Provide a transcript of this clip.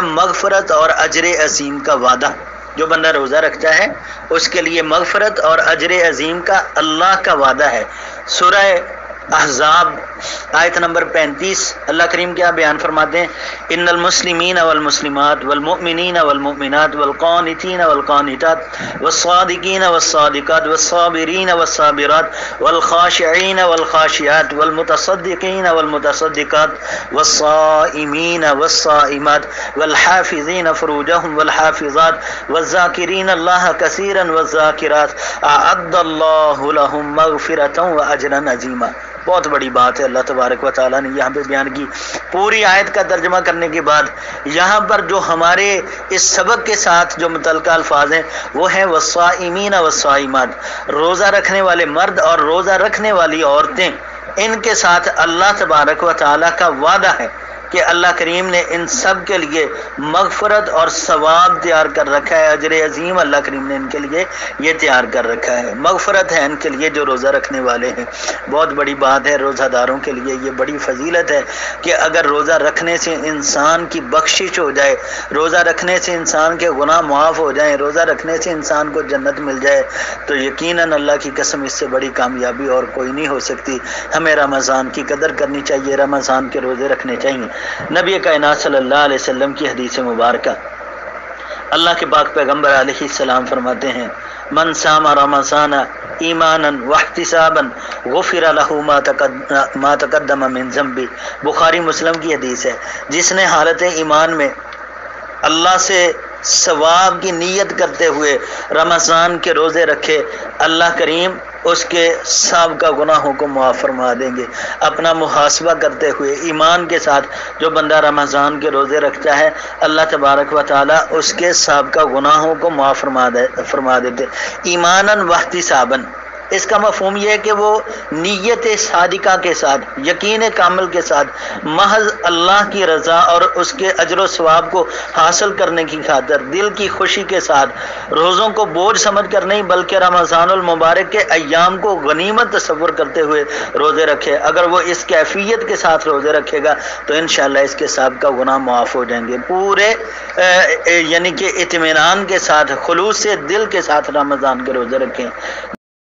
مغفرت اور اجر عظیم کا وعدہ، جو بندہ روزہ رکھتا ہے اس کے لیے مغفرت اور اجر عظیم کا اللہ کا وعدہ ہے۔ سورہ احزاب آیت نمبر 35 اللہ کریم کیا بیان فرماتے ہیں؟ ان المسلمین والمسلمات والمؤمنین والمؤمنات والقانتین والقانتات والصادقین والصادقات والصابرین والصابرات والخاشعین والخاشعات والمتصدقین والمتصدقات والصائمین والصائمات والحافظین فروجهم والحافظات والذاکرین اللہ کثیرا والذاکرات اعد اللہ لهم مغفرۃ واجرا عظیما۔ بہت بڑی بات ہے اللہ تبارک و تعالیٰ نے یہاں پہ بیان کی۔ پوری آیت کا ترجمہ کرنے کے بعد یہاں پر جو ہمارے اس سبق کے ساتھ جو متعلقہ الفاظ ہیں وہ ہیں والصائمین والصائمات، روزہ رکھنے والے مرد اور روزہ رکھنے والی عورتیں، ان کے ساتھ اللہ تبارک و تعالیٰ کا وعدہ ہے کہ اللہ کریم نے ان سب کے لیے مغفرت اور ثواب تیار کر رکھا ہے، اجر عظیم اللہ کریم نے ان کے لیے یہ تیار کر رکھا ہے۔ مغفرت ہے ان کے لیے جو روزہ رکھنے والے ہیں۔ بہت بڑی بات ہے روزہ داروں کے لیے، یہ بڑی فضیلت ہے کہ اگر روزہ رکھنے سے انسان کی بخشش ہو جائے، روزہ رکھنے سے انسان کے گناہ معاف ہو جائیں، روزہ رکھنے سے انسان کو جنت مل جائے، تو یقیناً اللہ کی قسم اس سے بڑی کامیابی اور کوئی نہیں ہو سکتی۔ ہمیں رمضان کی قدر کرنی چاہیے، رمضان کے روزے رکھنے چاہیے۔ نبی کائنات صلی اللہ علیہ وسلم کی حدیث مبارکہ، اللہ کے پاک پیغمبر علیہ السلام فرماتے ہیں من صام رمضان ایمانا واحتسابا غفر له ما تقدم من ذنبه، بخاری مسلم کی حدیث ہے۔ جس نے حالت ایمان میں اللہ سے ثواب کی نیت کرتے ہوئے رمضان کے روزے رکھے، اللہ کریم اس کے سابقہ گناہوں کو معاف فرما دیں گے۔ اپنا محاسبہ کرتے ہوئے ایمان کے ساتھ جو بندہ رمضان کے روزے رکھتا ہے، اللہ تبارک و تعالیٰ اس کے سابقہ گناہوں کو معاف فرما دیتے۔ ایماناً واحتساباً، اس کا مفہوم یہ ہے کہ وہ نیت صادقہ کے ساتھ، یقین کامل کے ساتھ، محض اللہ کی رضا اور اس کے اجر و ثواب کو حاصل کرنے کی خاطر دل کی خوشی کے ساتھ روزوں کو بوجھ سمجھ کر نہیں بلکہ رمضان المبارک کے ایام کو غنیمت تصور کرتے ہوئے روزے رکھے۔ اگر وہ اس کیفیت کے ساتھ روزے رکھے گا تو انشاءاللہ اس کے سابقہ گناہ معاف ہو جائیں گے۔ پورے یعنی کہ اطمینان کے ساتھ، خلوص سے دل کے ساتھ رمضان کے روزے رکھیں۔